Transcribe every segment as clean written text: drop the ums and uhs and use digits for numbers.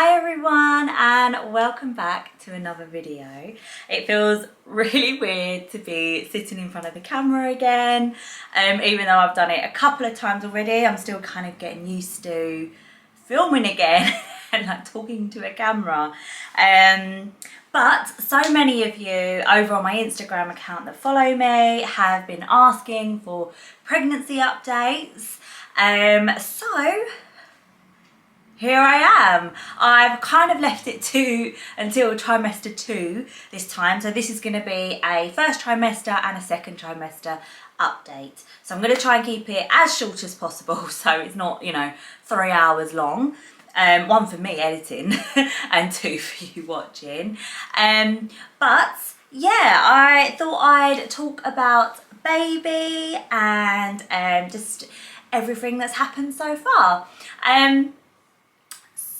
Hi everyone and welcome back to another video. It feels really weird to be sitting in front of the camera again. Even though I've done it a couple of times already, I'm still kind of getting used to filming again and like talking to a camera. But so many of you over on my Instagram account that follow me have been asking for pregnancy updates. So here I am. I've kind of left it until trimester 2 this time. So this is going to be a first trimester and a second trimester update. So I'm going to try and keep it as short as possible so it's not, 3 hours long. One for me editing and 2 for you watching. But yeah, I thought I'd talk about baby and just everything that's happened so far.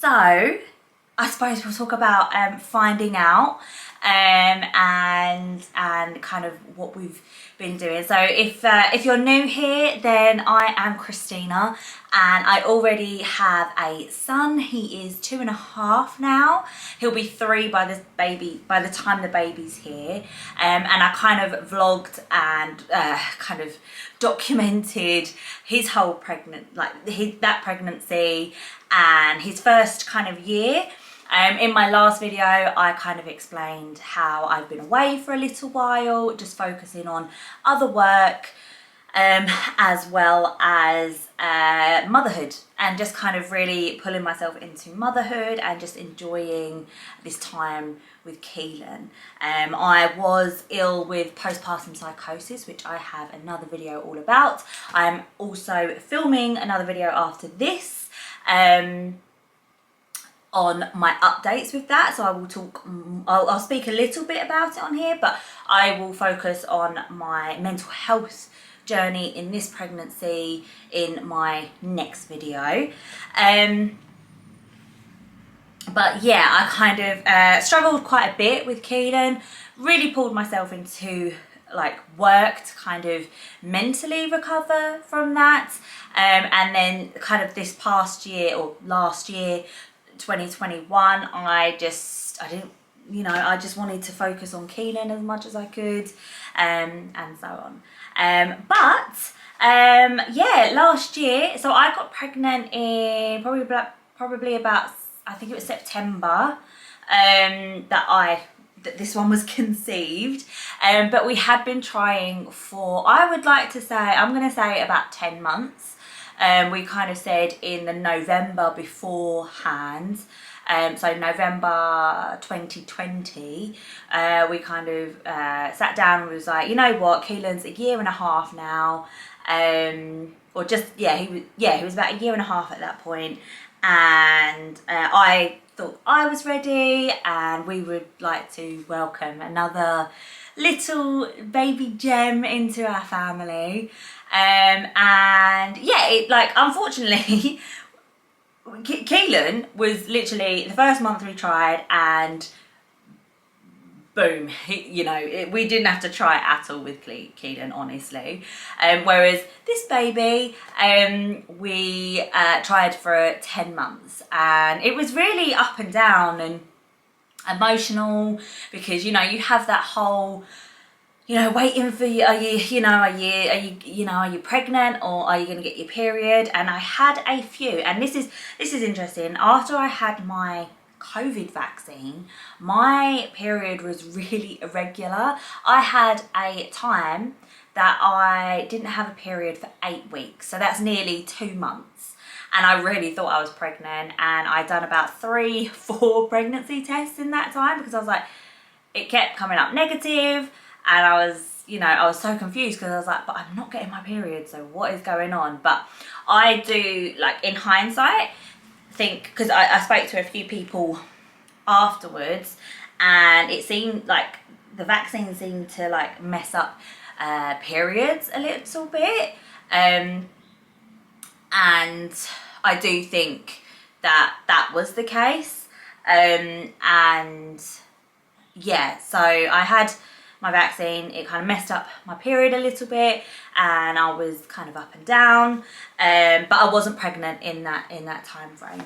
So I suppose we'll talk about finding out and kind of what we've been doing. So if you're new here, then I am Christina and I already have a son. He is 2.5 now. He'll be 3 by the time the baby's here. And I kind of vlogged and kind of documented his whole that pregnancy and his first kind of year. In my last video, I kind of explained how I've been away for a little while, just focusing on other work, as well as motherhood, and just kind of really pulling myself into motherhood and just enjoying this time with Keelan. I was ill with postpartum psychosis, which I have another video all about. I'm also filming another video after this on my updates with that, so I will talk, I'll speak a little bit about it on here, but I will focus on my mental health journey in this pregnancy in my next video. But yeah, I kind of struggled quite a bit with Keelan, really pulled myself into work to kind of mentally recover from that, and then kind of this past year or last year 2021, I just wanted to focus on Keelan as much as I could, and so on. Yeah, last year, so I got pregnant in probably about, I think it was September, that this one was conceived, but we had been trying for, I'm going to say about 10 months. We kind of said in the November beforehand, so November 2020, we kind of sat down and was like, you know what, Keelan's 1.5 years now, or just, he was about 1.5 years at that point, and I thought I was ready and we would like to welcome another little baby gem into our family. And yeah, unfortunately Keelan was literally the first month we tried and boom, we didn't have to try at all with Keelan, honestly. Whereas this baby, we tried for 10 months and it was really up and down and emotional because, you have that whole, waiting for you, are you pregnant or are you going to get your period? And I had a few, and this is interesting. After I had my COVID vaccine, my period was really irregular. I had a time that I didn't have a period for 8 weeks, so that's nearly 2 months. And I really thought I was pregnant, and I'd done about 3-4 pregnancy tests in that time because I was like, it kept coming up negative. And I was so confused because I was like, but I'm not getting my period, so what is going on? But I do, in hindsight, think, because I spoke to a few people afterwards and it seemed like the vaccine seemed to mess up periods a little bit. And I do think that was the case. And yeah, so I had my vaccine, it kind of messed up my period a little bit and I was kind of up and down, but I wasn't pregnant in that time frame.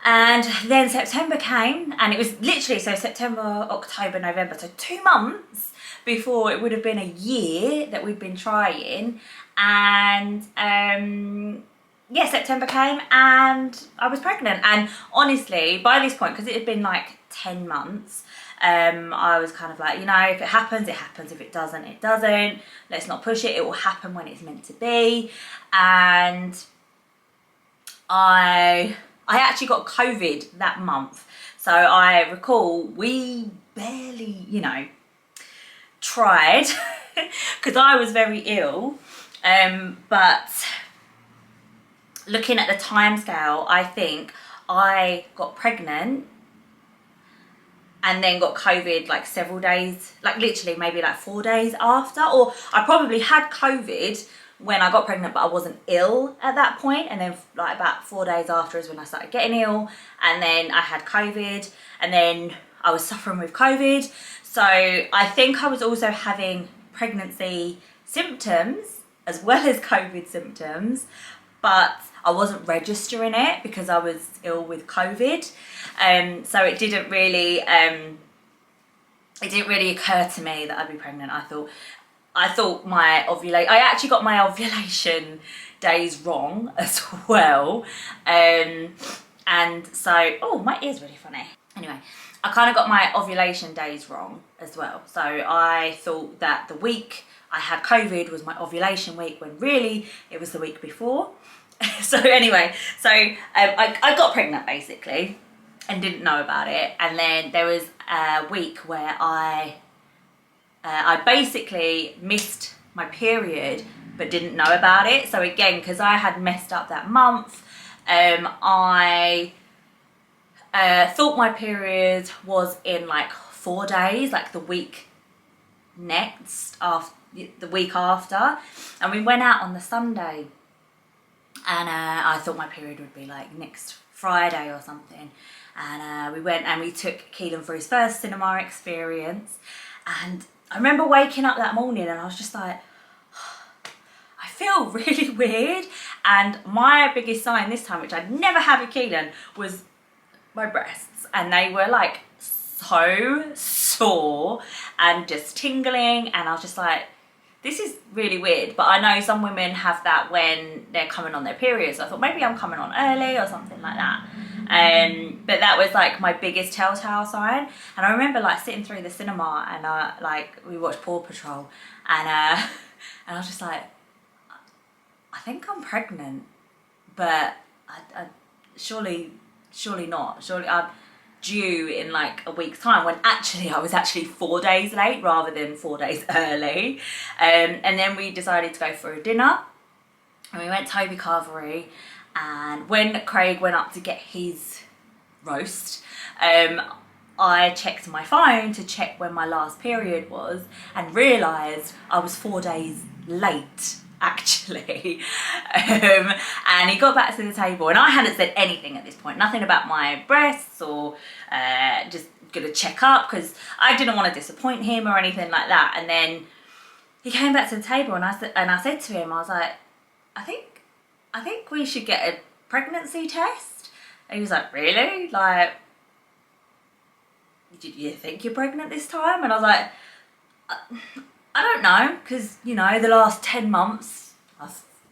And then September came, and it was literally, so September, October, November, so 2 months before it would have been a year that we'd been trying. And yeah, September came and I was pregnant. And honestly, by this point, because it had been like 10 months, I was kind of like, you know, if it happens, it happens. If it doesn't, it doesn't. Let's not push it. It will happen when it's meant to be. And I actually got COVID that month. So I recall we barely, you know, tried because I was very ill. But looking at the timescale, I think I got pregnant and then got COVID like several days, like literally maybe like 4 days after, or I probably had COVID when I got pregnant, but I wasn't ill at that point. And then like about 4 days after is when I started getting ill, and then I had COVID, and then I was suffering with COVID. So I think I was also having pregnancy symptoms as well as COVID symptoms, but I wasn't registering it because I was ill with COVID. So it didn't really occur to me that I'd be pregnant. I thought my ovulation, I actually got my ovulation days wrong as well. And so, oh, my ear's really funny. Anyway, I kind of got my ovulation days wrong as well. So I thought that the week I had COVID was my ovulation week, when really it was the week before. So anyway, so I got pregnant basically and didn't know about it. And then there was a week where I basically missed my period but didn't know about it. So again, because I had messed up that month, I thought my period was in like 4 days, like the week next, after the week after. And we went out on the Sunday, and I thought my period would be like next Friday or something. And we went and we took Keelan for his first cinema experience. And I remember waking up that morning and I was just like, I feel really weird. And my biggest sign this time, which I'd never had with Keelan, was my breasts. And they were like so sore and just tingling. And I was just like, this is really weird. But I know some women have that when they're coming on their periods. So I thought maybe I'm coming on early or something like that. But that was like my biggest telltale sign. And I remember like sitting through the cinema and like we watched Paw Patrol, and I was just like, I think I'm pregnant, but I surely not. Surely I'm due in like a week's time, when actually I was actually 4 days late rather than 4 days early. And then we decided to go for a dinner, and we went to Toby Carvery. And when Craig went up to get his roast, I checked my phone to check when my last period was, and realised I was 4 days late, actually. And he got back to the table, and I hadn't said anything at this point, nothing about my breasts, or just gonna check up, because I didn't want to disappoint him or anything like that. And then he came back to the table, and I said to him, I was like, I think we should get a pregnancy test. And he was like, really? Like, did you think you're pregnant this time? And I was like, I don't know, because, you know, the last 10 months,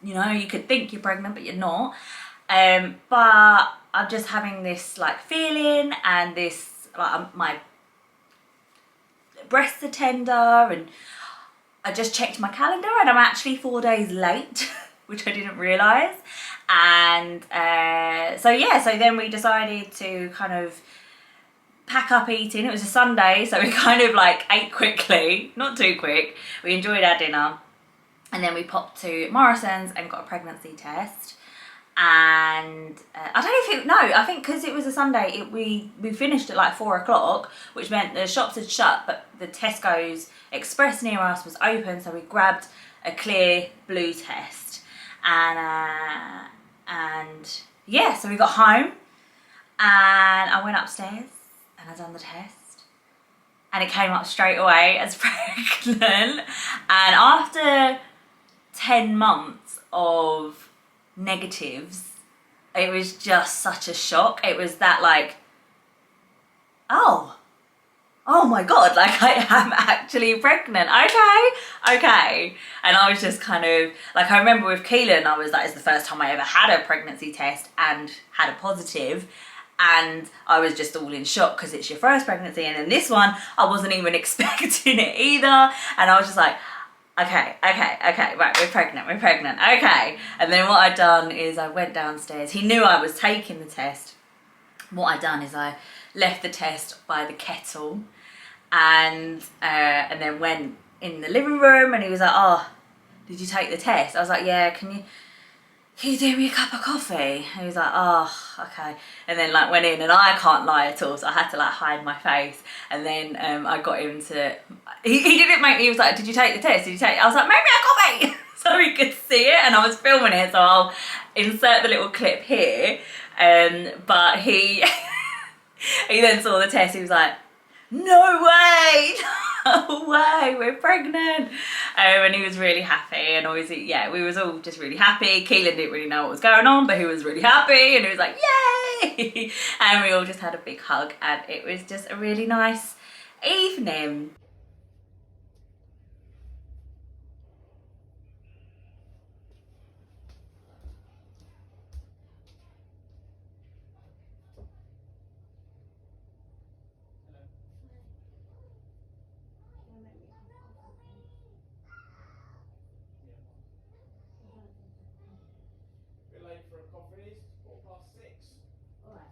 you know, you could think you're pregnant, but you're not. But I'm just having this, like, feeling, and this, like, my breasts are tender, and I just checked my calendar, and I'm actually 4 days late, which I didn't realise. And so yeah, so then we decided to kind of pack up eating. It was a Sunday, so we kind of like ate quickly, not too quick. We enjoyed our dinner, and then we popped to Morrison's and got a pregnancy test. And I don't know I think because it was a Sunday, we finished at like 4 o'clock, which meant the shops had shut, but the Tesco's Express near us was open, so we grabbed a clear blue test. And yeah, so we got home, and I went upstairs and I done the test, and it came up straight away as pregnant. And after 10 months of negatives, it was just such a shock. It was that like, oh my God, like I am actually pregnant. Okay. And I was just kind of like, I remember with Keelan, I was like, it's the first time I ever had a pregnancy test and had a positive. And I was just all in shock because it's your first pregnancy. And then this one, I wasn't even expecting it either. And I was just like, okay, right, we're pregnant, okay. And then what I'd done is I went downstairs. He knew I was taking the test. What I'd done is I left the test by the kettle and then went in the living room, and he was like, oh, did you take the test? I was like, yeah, can you do me a cup of coffee? And he was like, oh, okay. And then like went in, and I can't lie at all, so I had to like hide my face. And then I got him to, he didn't make me, he was like, did you take the test? Did you take it? I was like, make me a coffee so he could see it, and I was filming it, so I'll insert the little clip here. But he he then saw the test. He was like, no way, we're pregnant. And he was really happy, and obviously, yeah, we was all just really happy. Keelan didn't really know what was going on, but he was really happy, and he was like, yay. And we all just had a big hug, and it was just a really nice evening. For a coffee, it's 6:15. Alright,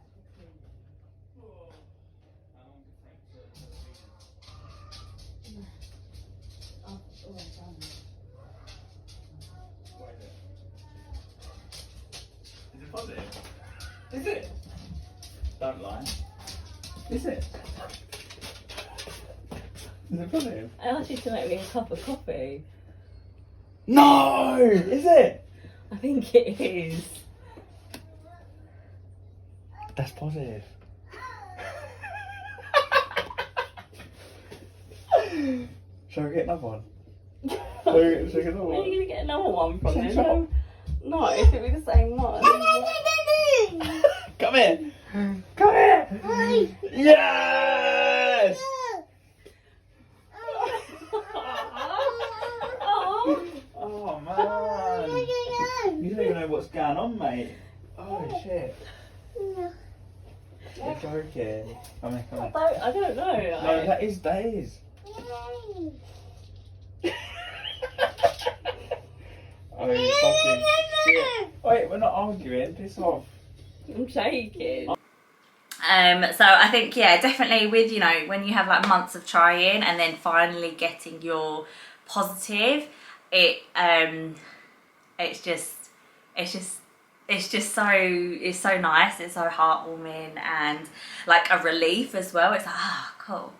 oh. How long did it take to done. What is it? Is it positive? Is it? Don't lie. Is it? Is it positive? I asked you to make me a cup of coffee. No! Is it? I think it is. That's positive. Shall we get another one? Shall we get another Where are one? you going to get another one from Same then? shop. No, it could be the same one. Come here! Come here! Yes! Oh man! You don't even know what's going on, mate. Oh shit. You're joking. Come here. I don't know. No, that is. Oh, you fucking shit. Wait, we're not arguing. Piss off. I'm shaking. So I think, yeah, definitely with, you know, when you have like months of trying and then finally getting your positive, it's so nice. It's so heartwarming and like a relief as well. It's like, ah, cool.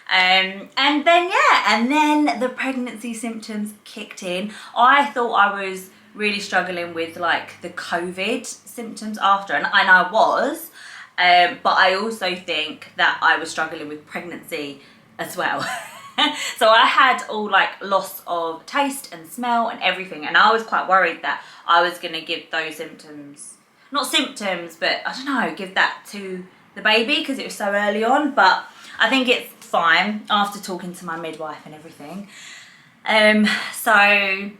And then the pregnancy symptoms kicked in. I thought I was really struggling with like the COVID symptoms after, and I was, but I also think that I was struggling with pregnancy as well. So I had all like loss of taste and smell and everything, and I was quite worried that I was going to give those symptoms, not symptoms, but I don't know, give that to the baby because it was so early on. But I think it's fine after talking to my midwife and everything. So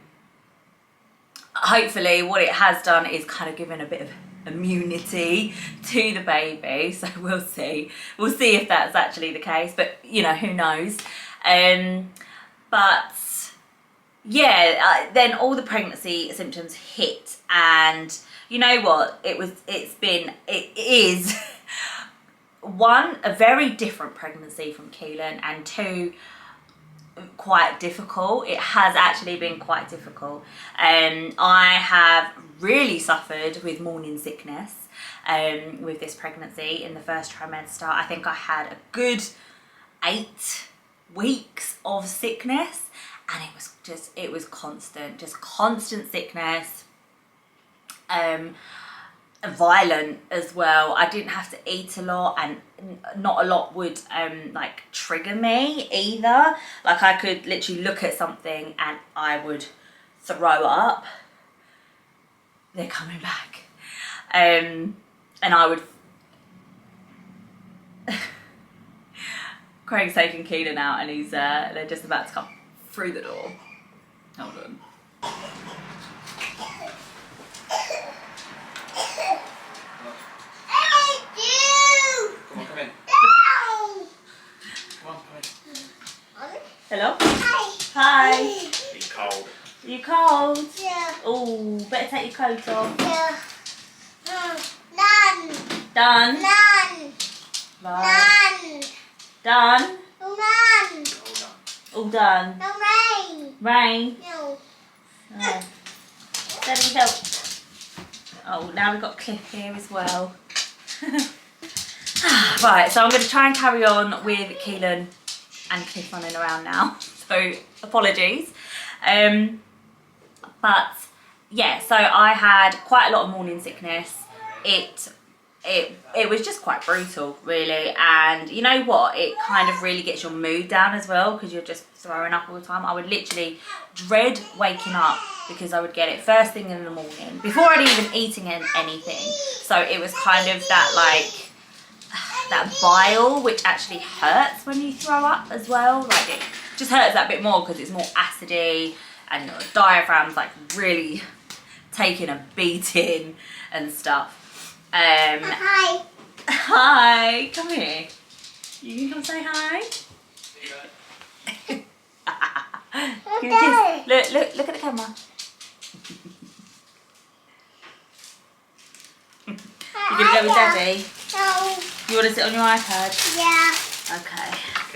hopefully what it has done is kind of given a bit of immunity to the baby. So we'll see if that's actually the case, but you know, who knows. But yeah, then all the pregnancy symptoms hit, and you know what, it is one, a very different pregnancy from Keelan, and two, quite difficult. It has actually been quite difficult. I have really suffered with morning sickness with this pregnancy in the first trimester. I think I had a good 8 weeks of sickness, and it was constant sickness, violent as well. I didn't have to eat a lot, and not a lot would like trigger me either. Like I could literally look at something and I would throw up. They're coming back. And I would... Craig's taking Keelan out and he's they're just about to come through the door. Hold on. Come on, come in. Come on, come in. Hello? Hi. Be cold. Are you cold? Yeah. Oh, better take your coat off. Yeah. None. Done? None. Right. None. Done? None. All done. No rain. Rain? No. Oh. Let me help. Oh, now we've got Cliff here as well. Right, so I'm going to try and carry on with Keelan and Cliff running around now. So, apologies. But, yeah, so I had quite a lot of morning sickness. It was just quite brutal, really. And you know what? It kind of really gets your mood down as well because you're just throwing up all the time. I would literally dread waking up because I would get it first thing in the morning before I'd even eaten anything. So it was kind of that, like, that bile, which actually hurts when you throw up as well. Like, it just hurts that bit more because it's more acidy and your diaphragm's like really taking a beating and stuff. Hi. Hi, come here. You can come say hi. Give me a kiss. Look at the camera. You're gonna go with Daddy? No. You want to sit on your iPad? Yeah. Okay.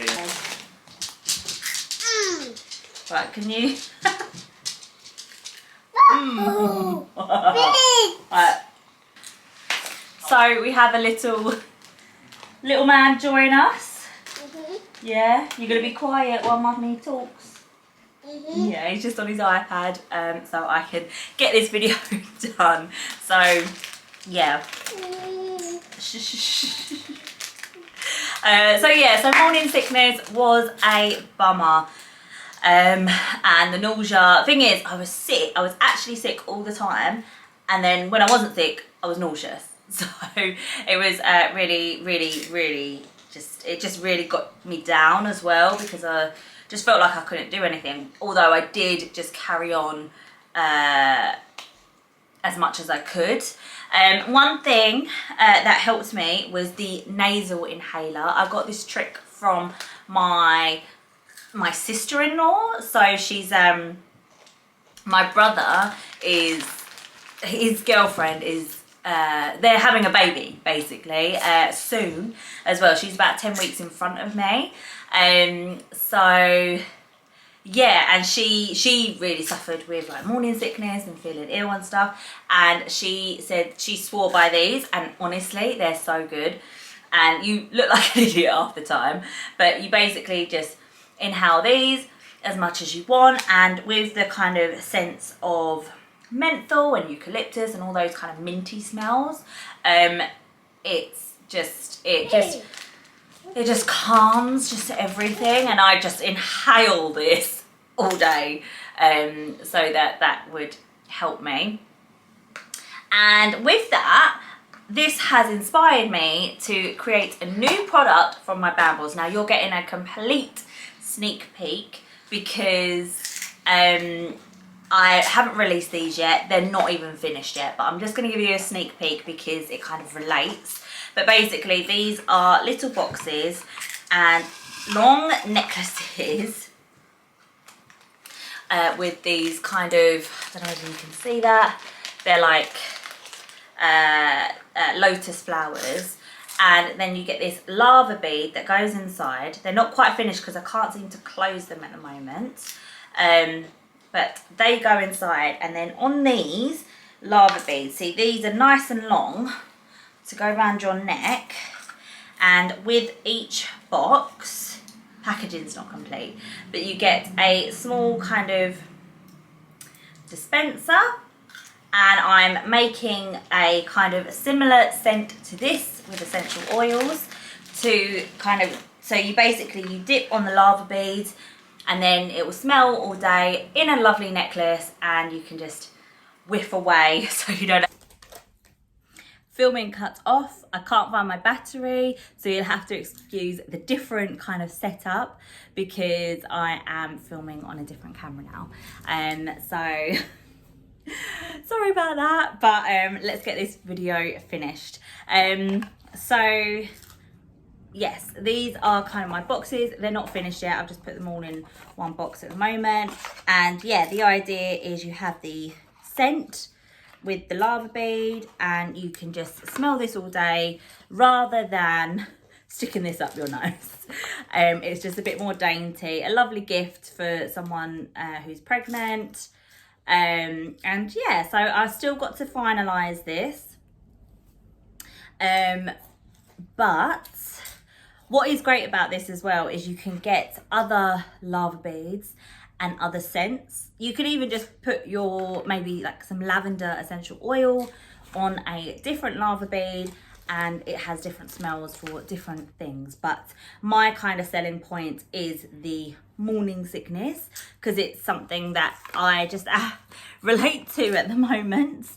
Okay. Right, can you? Oh. Right. So we have a little man join us. Yeah, you're gonna be quiet while Mummy talks. Yeah, he's just on his iPad, so I can get this video done. So yeah. So morning sickness was a bummer. And the nausea, thing is, I was sick. I was actually sick all the time, and then when I wasn't sick, I was nauseous. So it was really just really got me down as well because I just felt like I couldn't do anything. Although I did just carry on as much as I could. One thing that helped me was the nasal inhaler. I got this trick from my sister-in-law. So she's my brother is, his girlfriend is they're having a baby basically soon as well. She's about 10 weeks in front of me. So yeah, and she really suffered with like morning sickness and feeling ill and stuff, and she said she swore by these, and honestly they're so good. And you look like an idiot half the time, but you basically just inhale these as much as you want, and with the kind of sense of menthol and eucalyptus and all those kind of minty smells, it just calms just everything, and I just inhale this all day, so that would help me. And with that, this has inspired me to create a new product from my BAMMBLEZ. Now you're getting a complete sneak peek because I haven't released these yet. They're not even finished yet, but I'm just going to give you a sneak peek because it kind of relates. But basically these are little boxes and long necklaces with these kind of, I don't know if you can see that, they're like lotus flowers. And then you get this lava bead that goes inside. They're not quite finished because I can't seem to close them at the moment. But they go inside, and then on these lava beads, see these are nice and long to go around your neck, and with each box, packaging's not complete, but you get a small kind of dispenser, and I'm making a kind of similar scent to this with essential oils to kind of, so you basically, you dip on the lava beads and then it will smell all day in a lovely necklace, and you can just whiff away so you don't. filming cut off. I can't find my battery, so you'll have to excuse the different kind of setup because I am filming on a different camera now. So sorry about that, but let's get this video finished. So yes, these are kind of my boxes. They're not finished yet. I've just put them all in one box at the moment. And yeah, the idea is you have the scent with the lava bead and you can just smell this all day rather than sticking this up your nose. It's just a bit more dainty, a lovely gift for someone who's pregnant. And yeah, so I've still got to finalize this. But what is great about this as well is you can get other lava beads and other scents. You can even just put your, maybe like some lavender essential oil on a different lava bead and it has different smells for different things. But my kind of selling point is the morning sickness because it's something that I just relate to at the moment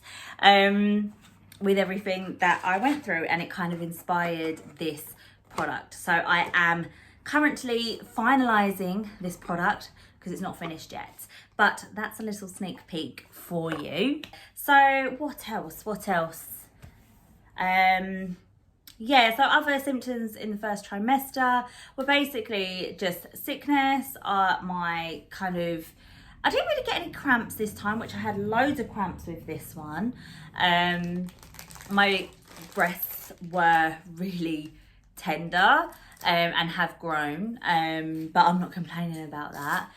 with everything that I went through, and it kind of inspired this product. So I am currently finalizing this product because it's not finished yet, but that's a little sneak peek for you. So what else? Yeah, so other symptoms in the first trimester were basically just sickness. My kind of, I didn't really get any cramps this time, which I had loads of cramps with this one. My breasts were really tender and have grown, but I'm not complaining about that.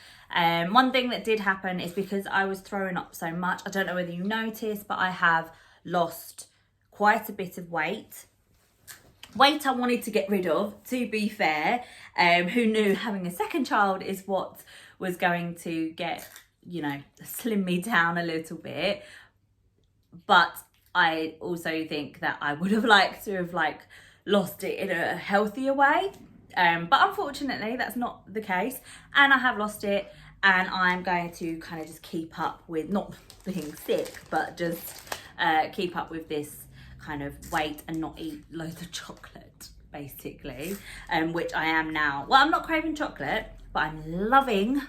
One thing that did happen is because I was throwing up so much, I don't know whether you noticed, but I have lost quite a bit of weight I wanted to get rid of, to be fair. Who knew having a second child is what was going to get, you know, slim me down a little bit. But I also think that I would have liked to have like lost it in a healthier way, but unfortunately that's not the case, and I have lost it, and I'm going to kind of just keep up with not being sick, but just keep up with this kind of weight and not eat loads of chocolate basically, which I am now. Well, I'm not craving chocolate, but I'm loving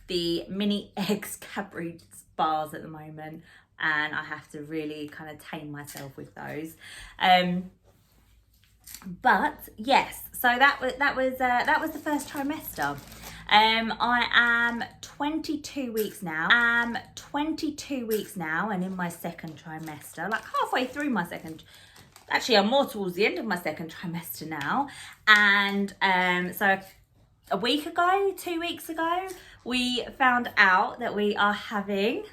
the mini eggs Cadbury bars at the moment, and I have to really kind of tame myself with those. But yes, so that was the first trimester. I am 22 weeks now. And in my second trimester, like halfway through my second. Actually, I'm more towards the end of my second trimester now. And so a week ago, 2 weeks ago, we found out that we are having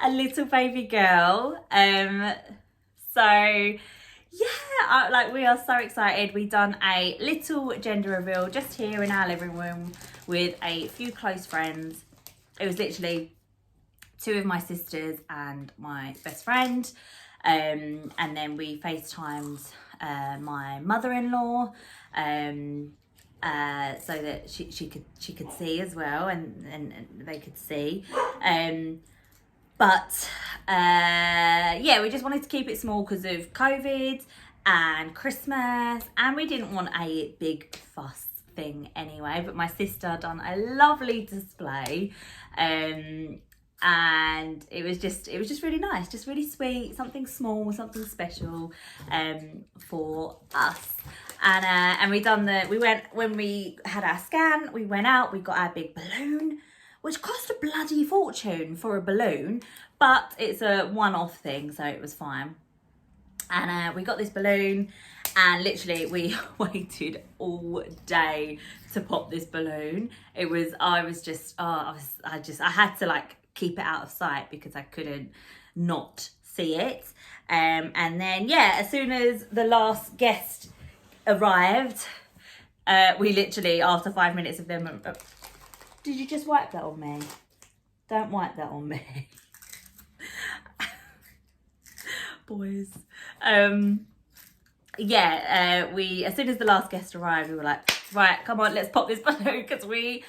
a little baby girl. So yeah, like we are so excited. We done a little gender reveal just here in our living room with a few close friends. It was literally 2 of my sisters and my best friend, and then we FaceTimed my mother-in-law, so that she could see as well, and they could see. But yeah, we just wanted to keep it small because of COVID and Christmas, and we didn't want a big fuss thing anyway. But my sister done a lovely display, and it was just really nice, just really sweet, something small, something special for us. And we went, when we had our scan, we went out, we got our big balloon, which cost a bloody fortune for a balloon, but it's a one-off thing, so it was fine. And we got this balloon, and literally we waited all day to pop this balloon. I had to like keep it out of sight because I couldn't not see it. And then yeah, as soon as the last guest arrived, we literally, after 5 minutes of them, did you just wipe that on me? Don't wipe that on me. Boys. Yeah, as soon as the last guest arrived, we were like, right, come on, let's pop this balloon, because we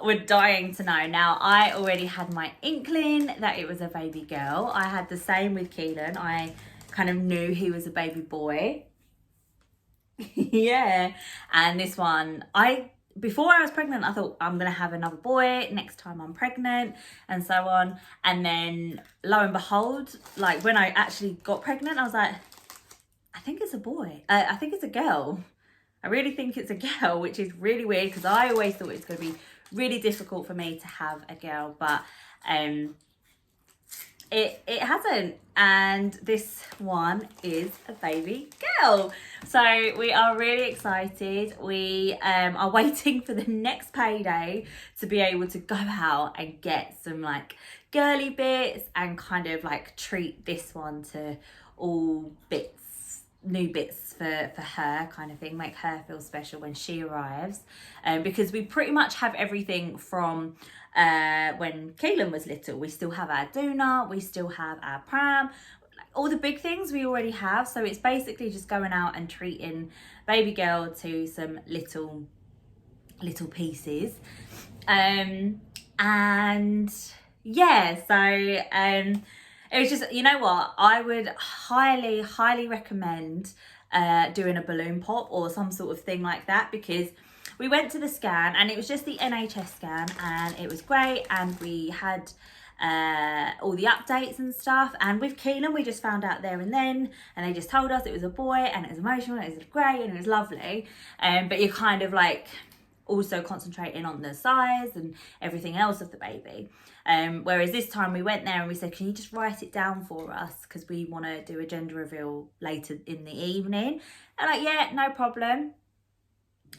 were dying to know. Now, I already had my inkling that it was a baby girl. I had the same with Keelan. I kind of knew he was a baby boy. Yeah. And this one, before I was pregnant, I thought I'm going to have another boy next time I'm pregnant and so on. And then lo and behold, like when I actually got pregnant, I was like, I think it's a boy. I think it's a girl. I really think it's a girl, which is really weird because I always thought it was going to be really difficult for me to have a girl, but it hasn't. And this one is a baby girl, so we are really excited. We are waiting for the next payday to be able to go out and get some like girly bits and kind of like treat this one to all bits, new bits for her kind of thing, make her feel special when she arrives, because we pretty much have everything from when Keelan was little. We still have our doona, we still have our pram, all the big things we already have. So it's basically just going out and treating baby girl to some little pieces, and yeah, so it was just, you know what, I would highly recommend doing a balloon pop or some sort of thing like that, because we went to the scan and it was just the NHS scan and it was great, and we had all the updates and stuff. And with Keelan, we just found out there and then, and they just told us it was a boy, and it was emotional, and it was great, and it was lovely. But you're kind of like also concentrating on the size and everything else of the baby. Whereas this time we went there and we said, can you just write it down for us, because we want to do a gender reveal later in the evening. They're like, yeah, no problem.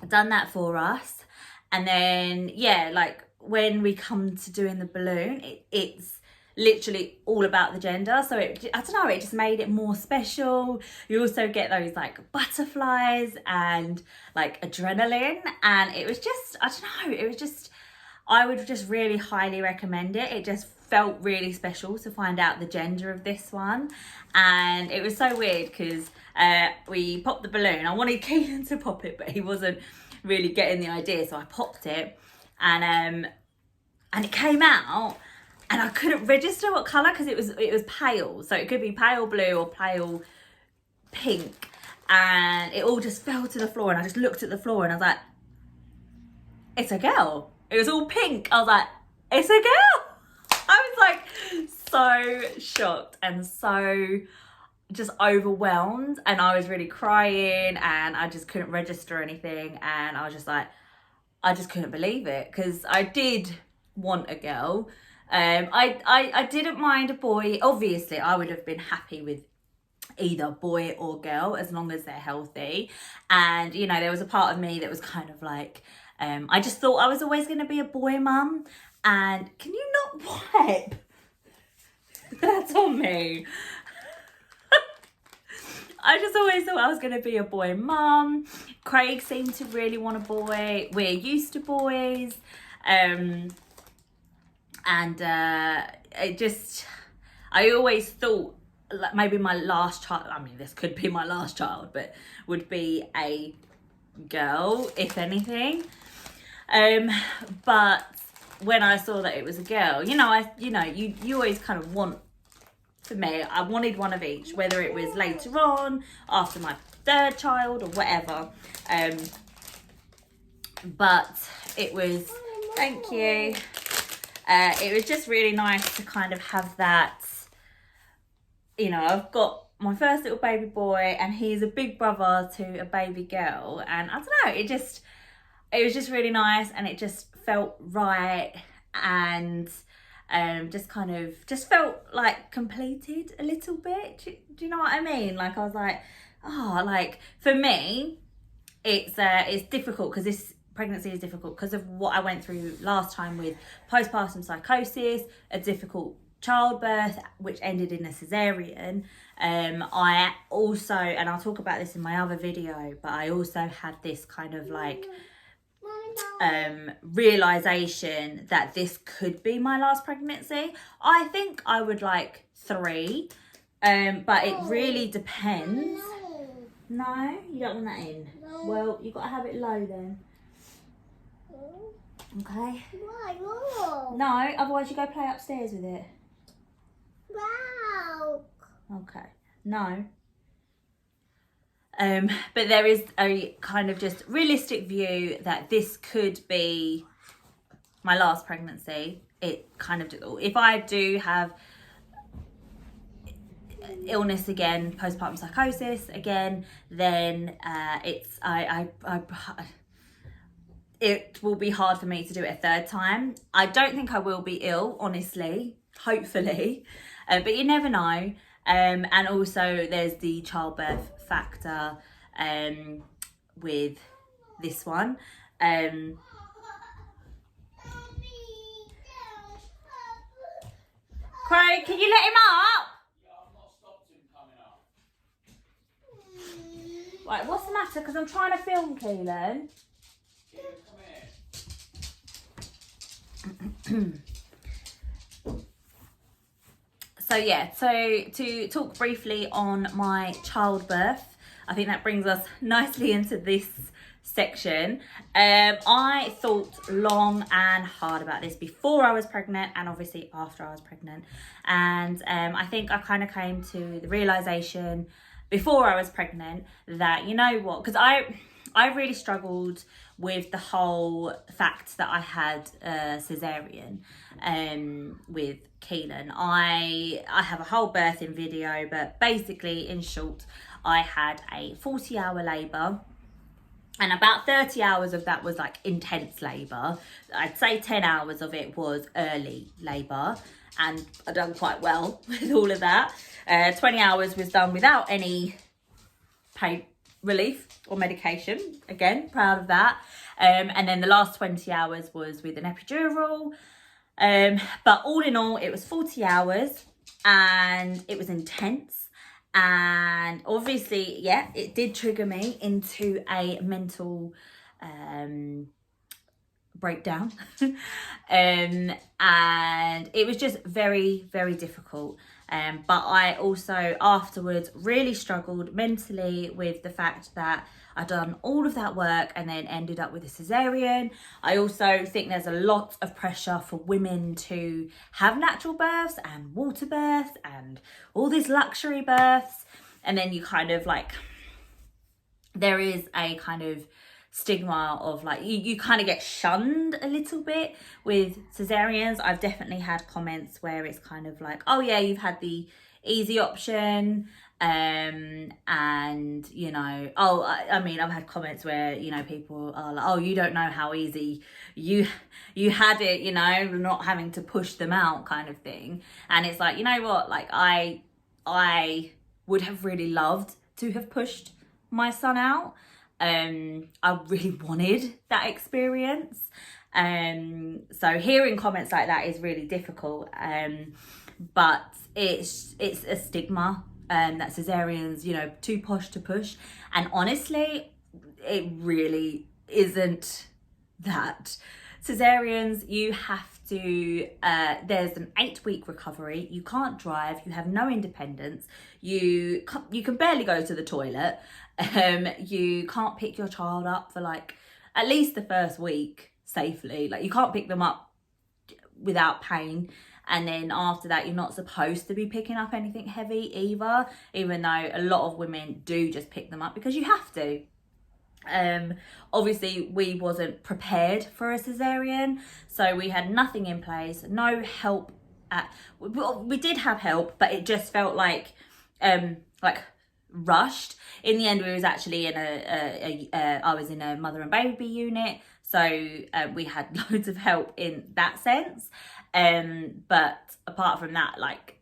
Done that for us. And then yeah, like when we come to doing the balloon, it's literally all about the gender. So I don't know, it just made it more special. You also get those like butterflies and like adrenaline, and it was just, I don't know, it was just, I would just really highly recommend it. It just felt really special to find out the gender of this one. And it was so weird because we popped the balloon. I wanted Keelan to pop it, but he wasn't really getting the idea, so I popped it, and it came out, and I couldn't register what colour because it was pale, so it could be pale blue or pale pink, and it all just fell to the floor, and I just looked at the floor and I was like, it's a girl. It was all pink. I was like, it's a girl. I was like so shocked and so just overwhelmed, and I was really crying, and I just couldn't register anything, and I was just like, I just couldn't believe it, because I did want a girl. I didn't mind a boy. Obviously I would have been happy with either boy or girl as long as they're healthy. And you know, there was a part of me that was kind of like, I just thought I was always going to be a boy mum. And can you not wipe? That's on me. I just always thought I was going to be a boy mum. Craig seemed to really want a boy. We're used to boys. And it just, I always thought like maybe my last child, I mean this could be my last child, but would be a girl, if anything. But when I saw that it was a girl, you always kind of want, for me, I wanted one of each, whether it was later on, after my third child or whatever. But it was, thank you. It was just really nice to kind of have that, you know, I've got my first little baby boy and he's a big brother to a baby girl. And I don't know, it was just really nice, and it just felt right, and just felt like completed a little bit. Do you know what I mean? Like I was like, oh, like for me, it's difficult because this pregnancy is difficult because of what I went through last time with postpartum psychosis, a difficult childbirth which ended in a cesarean. I also, and I'll talk about this in my other video, but I also had this kind of like realization that this could be my last pregnancy. I think I would like 3, but it really depends. No, you don't want that in. Well, you've got to have it low then. Okay. No, otherwise you go play upstairs with it. Wow. Okay. No. But there is a kind of just realistic view that this could be my last pregnancy. It kind of, if I do have illness again, postpartum psychosis again, then it will be hard for me to do it a third time. I don't think I will be ill, honestly, hopefully, but you never know. And also there's the childbirth factor with this one. Crow, can you let him up? Yeah, I've not stopped him coming up. Right, what's the matter? Because I'm trying to film, Keelan. Keelan, come here. So yeah, so to talk briefly on my childbirth, I think that brings us nicely into this section. I thought long and hard about this before I was pregnant and obviously after I was pregnant. And I think I kind of came to the realization before I was pregnant that, you know what, because I really struggled with the whole fact that I had a cesarean with Keelan. I have a whole birthing video, but basically in short, I had a 40-hour labour. And about 30 hours of that was like intense labour. I'd say 10 hours of it was early labour. And I done quite well with all of that. 20 hours was done without any pain relief or medication. Again, proud of that. And then the last 20 hours was with an epidural. But all in all, it was 40 hours and it was intense. And obviously, yeah, it did trigger me into a mental breakdown. And it was just very, very difficult. But I also afterwards really struggled mentally with the fact that I'd done all of that work and then ended up with a cesarean. I also think there's a lot of pressure for women to have natural births and water births and all these luxury births. And then you kind of like, there is a kind of stigma of like, you kind of get shunned a little bit with cesareans. I've definitely had comments where it's kind of like, oh yeah, you've had the easy option. And you know, I mean, I've had comments where, you know, people are like, oh, you don't know how easy you had it, you know, not having to push them out kind of thing. And it's like, you know what, like I would have really loved to have pushed my son out. I really wanted that experience. So hearing comments like that is really difficult. But it's a stigma. That cesareans, you know, too posh to push. And honestly, it really isn't that. Cesareans, you have to, there's an 8-week recovery. You can't drive, you have no independence. You can barely go to the toilet. You can't pick your child up for like at least the first week safely. Like you can't pick them up without pain. And then after that, you're not supposed to be picking up anything heavy either, even though a lot of women do just pick them up because you have to. Obviously, we wasn't prepared for a cesarean, so we had nothing in place, no help. We did have help, but it just felt like rushed. In the end, we was actually in I was in a mother and baby unit, so we had loads of help in that sense. But apart from that, like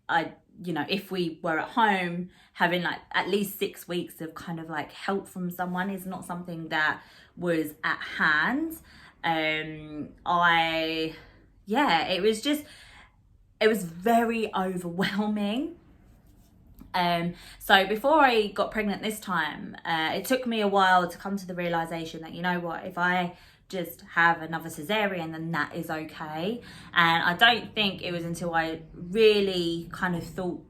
you know, if we were at home, having like at least 6 weeks of kind of like help from someone is not something that was at hand. It was very overwhelming. So before I got pregnant this time, it took me a while to come to the realization that, you know what, if I just have another cesarean, then that is okay. And I don't think it was until I really kind of thought,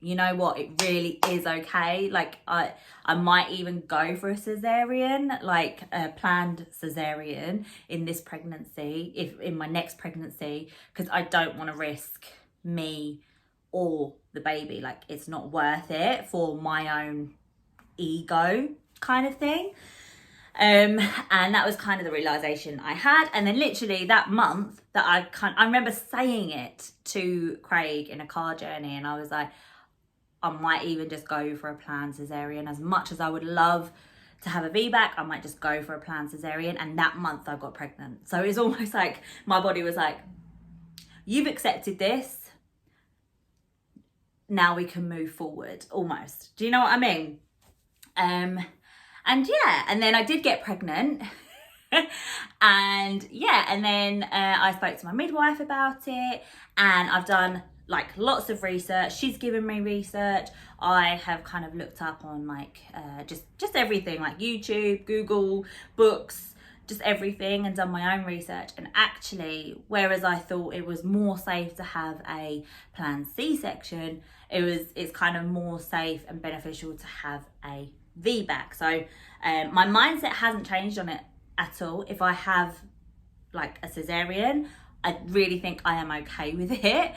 you know what, it really is okay. Like I might even go for a cesarean, like a planned cesarean in this pregnancy, if in my next pregnancy, because I don't want to risk me or the baby. Like, it's not worth it for my own ego kind of thing. And that was kind of the realization I had. And then literally that month that I remember saying it to Craig in a car journey, and I was like, I might even just go for a planned cesarean. As much as I would love to have a VBAC, I might just go for a planned cesarean. And that month I got pregnant. So it's almost like my body was like, you've accepted this, now we can move forward, almost. Do you know what I mean? And yeah, and then I did get pregnant. And yeah, and then I spoke to my midwife about it, and I've done like lots of research. She's given me research. I have kind of looked up on like just everything, like YouTube, Google, books, just everything, and done my own research. And actually, whereas I thought it was more safe to have a planned C-section, it's kind of more safe and beneficial to have a VBAC. So my mindset hasn't changed on it at all. If I have like a cesarean, I really think I am okay with it.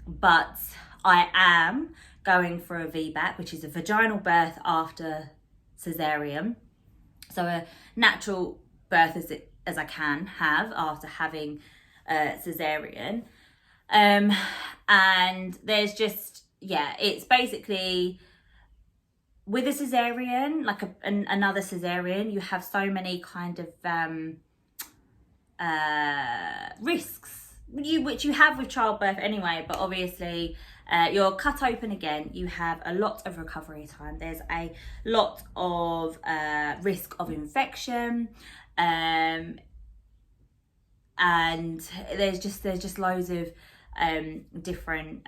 But I am going for a VBAC, which is a vaginal birth after cesarean. So a natural birth as I can have after having a cesarean. And there's just, yeah, it's basically, with a cesarean, like another cesarean, you have so many kind of risks, which you have with childbirth anyway, but obviously you're cut open again, you have a lot of recovery time, there's a lot of risk of infection, and there's just loads of different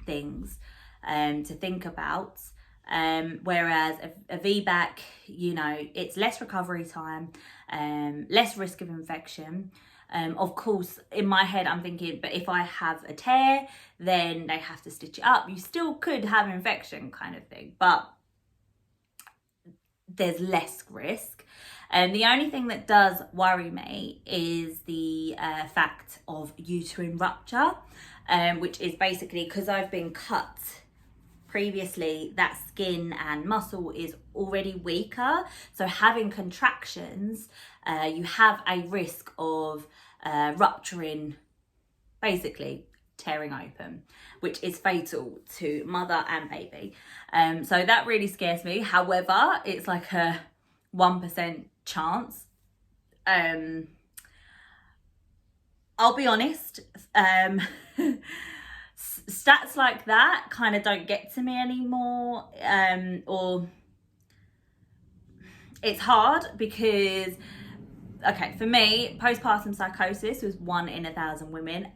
things to think about. Whereas a VBAC, you know, it's less recovery time, less risk of infection. Of course, in my head, I'm thinking, but if I have a tear, then they have to stitch it up. You still could have infection kind of thing, but there's less risk. And the only thing that does worry me is the fact of uterine rupture, which is basically because I've been cut previously, that skin and muscle is already weaker. So having contractions, you have a risk of rupturing, basically tearing open, which is fatal to mother and baby. So that really scares me. However, it's like a 1% chance. I'll be honest, stats like that kind of don't get to me anymore, or it's hard because, okay, for me, postpartum psychosis was 1 in 1,000 women,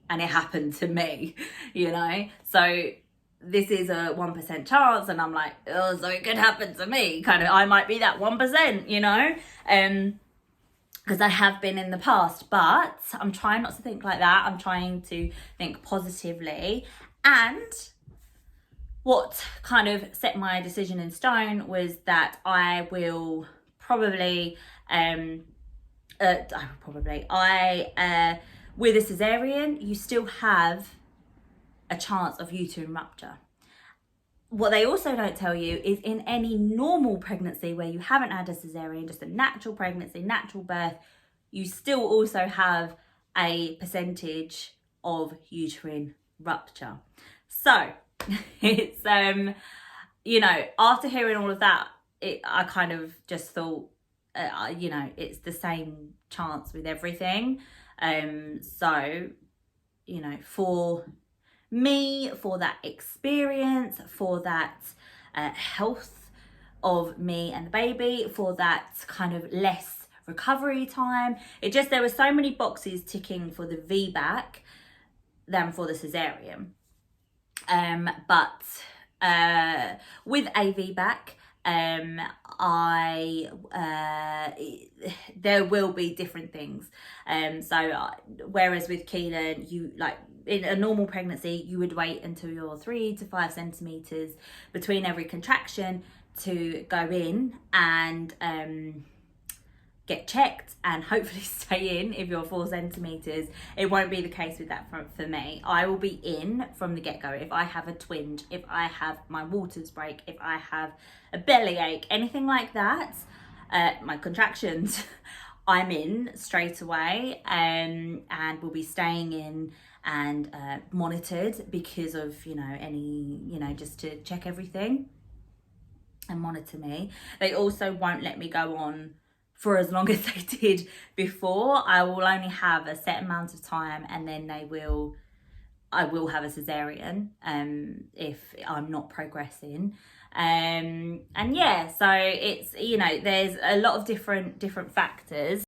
and it happened to me, you know, so this is a 1% chance, and I'm like, oh, so it could happen to me, kind of, I might be that 1%, you know, because I have been in the past, but I'm trying not to think like that. I'm trying to think positively. And what kind of set my decision in stone was that I will probably, with a cesarean, you still have a chance of uterine rupture. What they also don't tell you is in any normal pregnancy where you haven't had a cesarean, just a natural pregnancy, natural birth, you still also have a percentage of uterine rupture. So it's, you know, after hearing all of that, I kind of just thought, you know, it's the same chance with everything. So, you know, for me, for that experience, for that health of me and the baby, for that kind of less recovery time, there were so many boxes ticking for the VBAC than for the cesarean. But with a VBAC, there will be different things. So whereas with Keelan, you like in a normal pregnancy, you would wait until you're 3 to 5 centimeters between every contraction to go in and get checked and hopefully stay in if you're 4 centimeters. It won't be the case with that for me. I will be in from the get-go. If I have a twinge, if I have my waters break, if I have a bellyache, anything like that, my contractions, I'm in straight away, and we'll be staying in and monitored because of, you know, any, you know, just to check everything and monitor me. They also won't let me go on for as long as they did before. I will only have a set amount of time, and then I will have a cesarean if I'm not progressing. And yeah, so it's, you know, there's a lot of different factors.